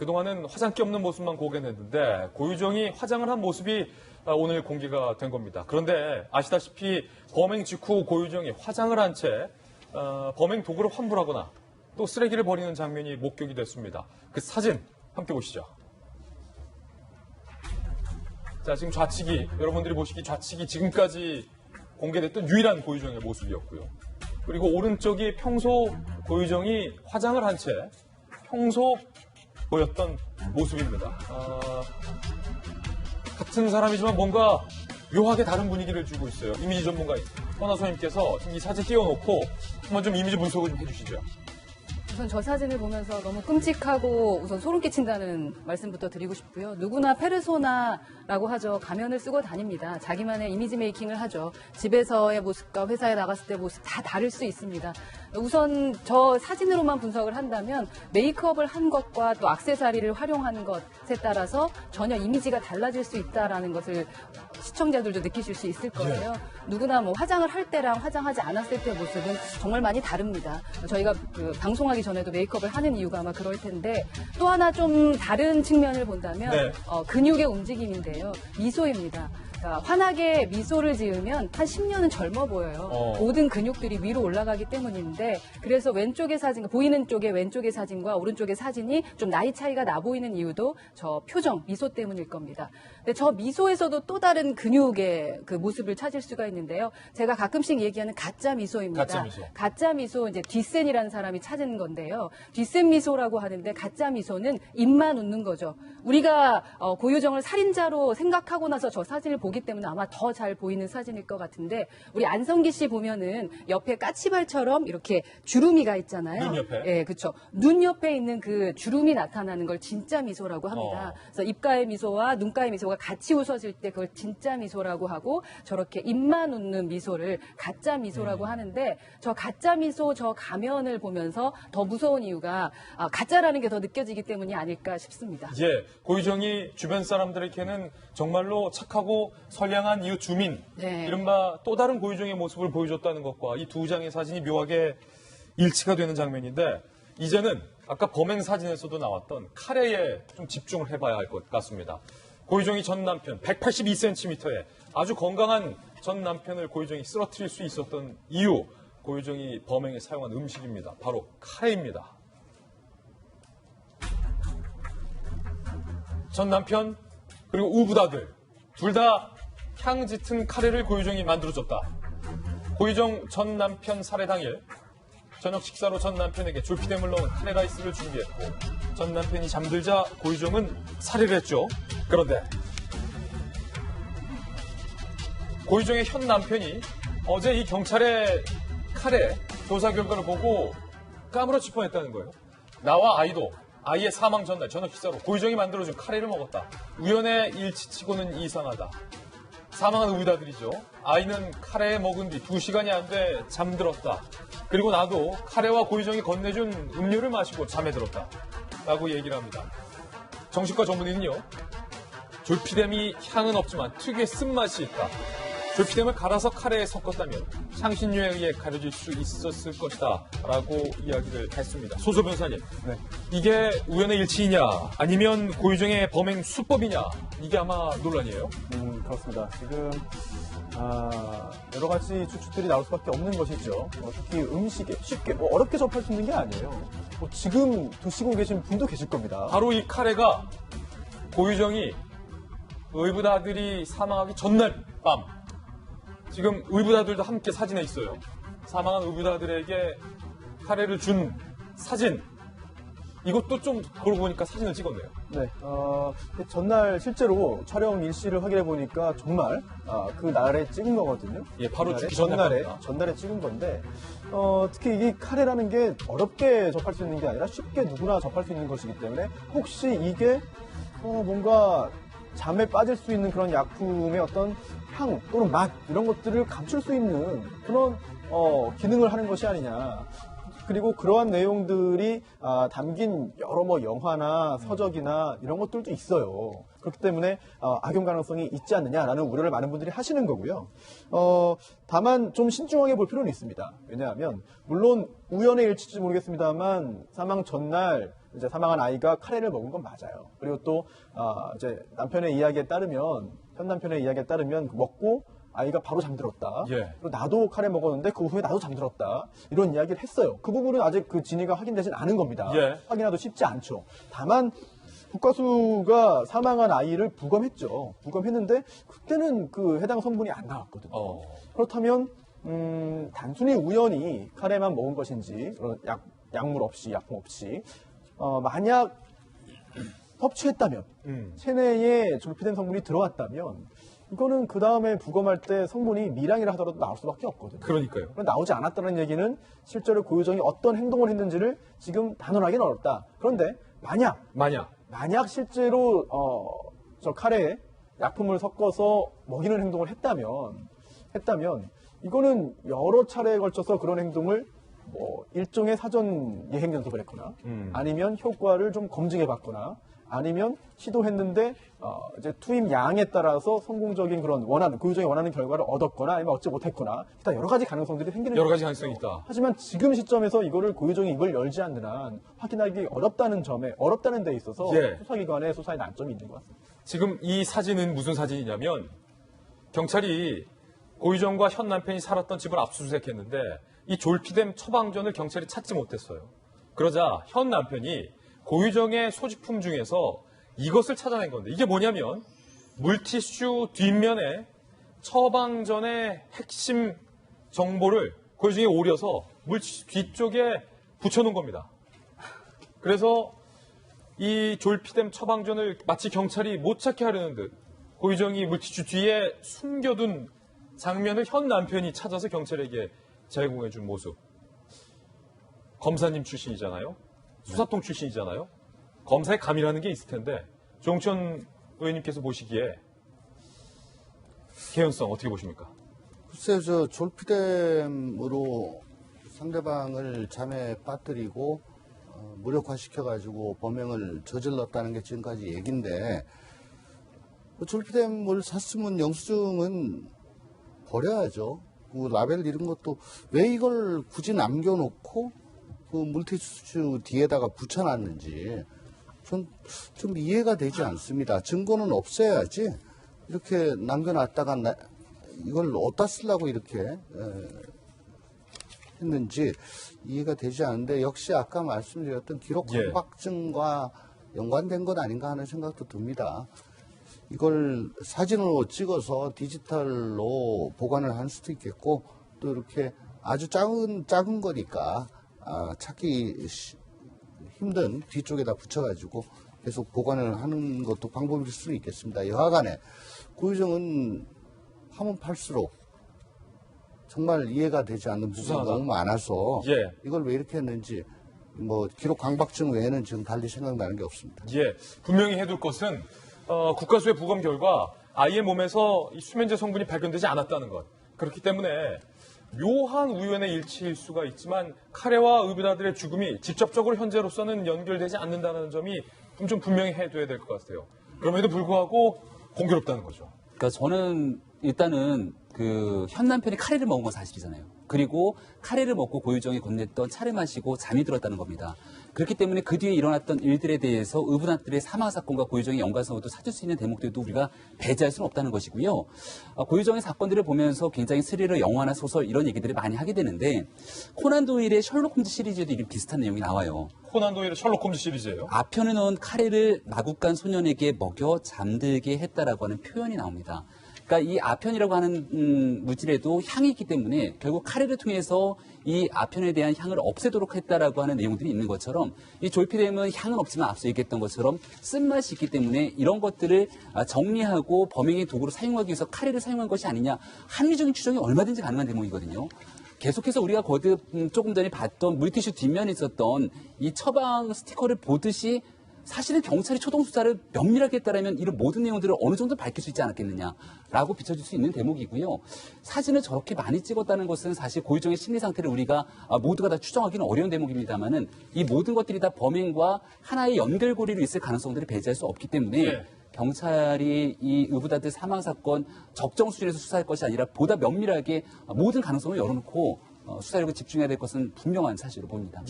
그동안은 화장기 없는 모습만 공개했는데 고유정이 화장을 한 모습이 오늘 공개가 된 겁니다. 그런데 아시다시피 범행 직후 고유정이 화장을 한 채 범행 도구를 환불하거나 또 쓰레기를 버리는 장면이 목격이 됐습니다. 그 사진 함께 보시죠. 자, 지금 좌측이 여러분들이 보시기 좌측이 지금까지 공개됐던 유일한 고유정의 모습이었고요. 그리고 오른쪽이 평소 고유정이 화장을 한 채 평소 보였던 모습입니다. 같은 사람이지만 뭔가 묘하게 다른 분위기를 주고 있어요. 이미지 전문가 허나소님께서 이 사진 띄워놓고 한번 좀 이미지 분석을 좀 해주시죠. 우선 저 사진을 보면서 너무 끔찍하고 우선 소름 끼친다는 말씀부터 드리고 싶고요. 누구나 페르소나라고 하죠. 가면을 쓰고 다닙니다. 자기만의 이미지 메이킹을 하죠. 집에서의 모습과 회사에 나갔을 때 모습 다 다를 수 있습니다. 우선 저 사진으로만 분석을 한다면 메이크업을 한 것과 또 액세서리를 활용한 것에 따라서 전혀 이미지가 달라질 수 있다는 것을 시청자들도 느끼실 수 있을 거예요. 누구나 뭐 화장을 할 때랑 화장하지 않았을 때 모습은 정말 많이 다릅니다. 저희가 방송하기 전에도 메이크업을 하는 이유가 아마 그럴 텐데 또 하나 좀 다른 측면을 본다면 네. 근육의 움직임인데요. 미소입니다. 그러니까 환하게 미소를 지으면 한 10년은 젊어 보여요. 모든 근육들이 위로 올라가기 때문인데 그래서 왼쪽의 사진, 보이는 쪽의 왼쪽의 사진과 오른쪽의 사진이 좀 나이 차이가 나 보이는 이유도 저 표정, 미소 때문일 겁니다. 근데 저 미소에서도 또 다른 근육의 그 모습을 찾을 수가 있는데요. 제가 가끔씩 얘기하는 가짜 미소입니다. 가짜 미소. 가짜 미소 이제 뒷센이라는 사람이 찾은 건데요. 뒷센 미소라고 하는데 가짜 미소는 입만 웃는 거죠. 우리가 고유정을 살인자로 생각하고 나서 저 사진을 보기 때문에 아마 더 잘 보이는 사진일 것 같은데 우리 안성기 씨 보면은 옆에 까치발처럼 이렇게 주름이가 있잖아요. 눈 옆에? 예, 그렇죠. 눈 옆에 있는 그 주름이 나타나는 걸 진짜 미소라고 합니다. 그래서 입가의 미소와 눈가의 미소가 같이 웃어질 때 그걸 진짜 미소라고 하고 저렇게 입만 웃는 미소를 가짜 미소라고 하는데 저 가짜 미소, 저 가면을 보면서 더 무서운 이유가 가짜라는 게 더 느껴지기 때문이 아닐까 싶습니다. 예, 고유정이 주변 사람들에게는 정말로 착하고 선량한 이웃 주민, 네. 이른바 또 다른 고유정의 모습을 보여줬다는 것과 이 두 장의 사진이 묘하게 일치가 되는 장면인데 이제는 아까 범행 사진에서도 나왔던 카레에 좀 집중을 해봐야 할 것 같습니다. 고유정이 전 남편 182cm의 아주 건강한 전 남편을 고유정이 쓰러뜨릴 수 있었던 이유, 고유정이 범행에 사용한 음식입니다. 바로 카레입니다. 전 남편 그리고 우부다들 둘 다 향 짙은 카레를 고유정이 만들어줬다. 고유정 전 남편 살해 당일 저녁 식사로 전 남편에게 졸피뎀을 넣은 카레 라이스를 준비했고 전 남편이 잠들자 고유정은 살해를 했죠. 그런데 고유정의 현 남편이 어제 이 경찰의 카레 조사 결과를 보고 까무러칠 뻔했다는 거예요. 나와 아이도 아이의 사망 전날 저녁 식사로 고유정이 만들어준 카레를 먹었다. 우연의 일치치고는 이상하다. 사망한 의다들이죠. 아이는 카레 먹은 뒤 2시간이 안 돼 잠들었다. 그리고 나도 카레와 고유정이 건네준 음료를 마시고 잠에 들었다. 라고 얘기를 합니다. 정신과 전문의는요. 졸피뎀이 향은 없지만 특유의 쓴맛이 있다. 졸피뎀을 갈아서 카레에 섞었다면 향신료에 의해 가려질 수 있었을 것이다. 라고 이야기를 했습니다. 소소 변호사님. 네. 이게 우연의 일치이냐 아니면 고유정의 범행 수법이냐 이게 아마 논란이에요. 그렇습니다. 지금 여러 가지 추측들이 나올 수밖에 없는 것이죠. 특히 음식에 쉽게 어렵게 접할 수 있는 게 아니에요. 지금 드시고 계신 분도 계실 겁니다. 바로 이 카레가 고유정이 의붓아들이 사망하기 전날 밤 지금 의붓아들도 함께 사진에 있어요. 사망한 의붓아들에게 카레를 준 사진. 이것도 좀 그러고 보니까 사진을 찍었네요. 네, 전날 실제로 촬영 일시를 확인해 보니까 정말 그 날에 찍은 거거든요. 예, 바로 죽기 전날에 찍은 건데 특히 이 카레라는 게 어렵게 접할 수 있는 게 아니라 쉽게 누구나 접할 수 있는 것이기 때문에 혹시 이게 뭔가 잠에 빠질 수 있는 그런 약품의 어떤 향 또는 맛 이런 것들을 감출 수 있는 그런 기능을 하는 것이 아니냐. 그리고 그러한 내용들이 담긴 여러 영화나 서적이나 이런 것들도 있어요. 그렇기 때문에 악용 가능성이 있지 않느냐라는 우려를 많은 분들이 하시는 거고요. 다만 좀 신중하게 볼 필요는 있습니다. 왜냐하면 물론 우연의 일치일지 모르겠습니다만 사망 전날 이제 사망한 아이가 카레를 먹은 건 맞아요. 그리고 또 이제 남편의 이야기에 따르면 현 남편의 이야기에 따르면 먹고 아이가 바로 잠들었다. 예. 그리고 나도 카레 먹었는데 그 후에 나도 잠들었다. 이런 이야기를 했어요. 그 부분은 아직 그 진위가 확인되진 않은 겁니다. 예. 확인하기도 쉽지 않죠. 다만 국가수가 사망한 아이를 부검했죠. 부검했는데 그때는 그 해당 성분이 안 나왔거든요. 그렇다면 단순히 우연히 카레만 먹은 것인지 그런 약물 없이 약품 없이 만약 섭취했다면 체내에 졸피뎀 성분이 들어왔다면 이거는 그 다음에 부검할 때 성분이 미량이라 하더라도 나올 수밖에 없거든요. 그러니까요. 나오지 않았다는 얘기는 실제로 고유정이 어떤 행동을 했는지를 지금 단언하기는 어렵다. 그런데 만약 실제로 저 카레에 약품을 섞어서 먹이는 행동을 했다면 이거는 여러 차례에 걸쳐서 그런 행동을 뭐 일종의 사전 예행 연습을 했거나 아니면 효과를 좀 검증해 봤거나 아니면 시도했는데 이제 투입 양에 따라서 성공적인 그런 고유정이 원하는 결과를 얻었거나 아니면 얻지 못했거나 일단 여러 가지 가능성들이 생기는 여러 가지 가능성이 있다. 하지만 지금 시점에서 이거를 고유정이 입을 열지 않는 한 확인하기 어렵다는 데 있어서 예. 수사기관의 수사에 난점이 있는 것 같습니다. 지금 이 사진은 무슨 사진이냐면 경찰이 고유정과 현 남편이 살았던 집을 압수수색했는데 이 졸피뎀 처방전을 경찰이 찾지 못했어요. 그러자 현 남편이 고유정의 소지품 중에서 이것을 찾아낸 건데 이게 뭐냐면 물티슈 뒷면에 처방전의 핵심 정보를 고유정이 오려서 물티슈 뒤쪽에 붙여놓은 겁니다. 그래서 이 졸피뎀 처방전을 마치 경찰이 못 찾게 하려는 듯 고유정이 물티슈 뒤에 숨겨둔 장면을 현 남편이 찾아서 경찰에게 제공해준 모습. 검사님 출신이잖아요. 수사통 출신이잖아요. 검사의 감이라는 게 있을 텐데 조홍천 의원님께서 보시기에 개연성 어떻게 보십니까? 글쎄요, 저 졸피뎀으로 상대방을 잠에 빠뜨리고 무력화시켜가지고 범행을 저질렀다는 게 지금까지 얘기인데 졸피뎀을 샀으면 영수증은 버려야죠. 그 라벨 이런 것도 왜 이걸 굳이 남겨놓고 그 물티슈 뒤에다가 붙여놨는지 전 좀 이해가 되지 않습니다. 증거는 없애야지 이렇게 남겨놨다가 이걸 어디다 쓰려고 이렇게 했는지 이해가 되지 않는데 역시 아까 말씀드렸던 기록 강박증과 연관된 것 아닌가 하는 생각도 듭니다. 이걸 사진으로 찍어서 디지털로 보관을 할 수도 있겠고 또 이렇게 아주 작은 거니까 찾기 힘든 뒤쪽에다 붙여가지고 계속 보관을 하는 것도 방법일 수는 있겠습니다. 여하간에 고유정은 하면 팔수록 정말 이해가 되지 않는 부분이 너무 많아서 이걸 왜 이렇게 했는지 뭐 기록 강박증 외에는 지금 달리 생각나는 게 없습니다. 분명히 해둘 것은 국가수의 부검 결과 아이의 몸에서 이 수면제 성분이 발견되지 않았다는 것. 그렇기 때문에 묘한 우연의 일치일 수가 있지만 카레와 의붓아들의 죽음이 직접적으로 현재로서는 연결되지 않는다는 점이 좀 분명히 해둬야 될 것 같아요. 그럼에도 불구하고 공교롭다는 거죠. 그러니까 저는 일단은 그 현 남편이 카레를 먹은 건 사실이잖아요. 그리고 카레를 먹고 고유정이 건넸던 차를 마시고 잠이 들었다는 겁니다. 그렇기 때문에 그 뒤에 일어났던 일들에 대해서 의붓아들의 사망 사건과 고유정의 연관성을 찾을 수 있는 대목들도 우리가 배제할 수는 없다는 것이고요. 고유정의 사건들을 보면서 굉장히 스릴러 영화나 소설 이런 얘기들을 많이 하게 되는데 코난 도일의 셜록 홈즈 시리즈에도 이런 비슷한 내용이 나와요. 코난 도일의 셜록 홈즈 시리즈예요. 아편에 넣은 카레를 마구간 소년에게 먹여 잠들게 했다라고 하는 표현이 나옵니다. 그러니까 이 아편이라고 하는 물질에도 향이 있기 때문에 결국 카레를 통해서 이 아편에 대한 향을 없애도록 했다라고 하는 내용들이 있는 것처럼 이 졸피뎀은 향은 없지만 앞서 얘기했던 것처럼 쓴맛이 있기 때문에 이런 것들을 정리하고 범행의 도구로 사용하기 위해서 카레를 사용한 것이 아니냐 합리적인 추정이 얼마든지 가능한 대목이거든요. 계속해서 우리가 거듭 조금 전에 봤던 물티슈 뒷면에 있었던 이 처방 스티커를 보듯이 사실은 경찰이 초동 수사를 면밀하게 했다면 이런 모든 내용들을 어느 정도 밝힐 수 있지 않았겠느냐라고 비춰질 수 있는 대목이고요. 사진을 저렇게 많이 찍었다는 것은 사실 고유정의 심리 상태를 우리가 모두가 다 추정하기는 어려운 대목입니다만은 이 모든 것들이 다 범행과 하나의 연결고리로 있을 가능성들을 배제할 수 없기 때문에 경찰이 이 의붓아들 사망 사건 적정 수준에서 수사할 것이 아니라 보다 면밀하게 모든 가능성을 열어놓고 수사력을 집중해야 될 것은 분명한 사실로 보입니다.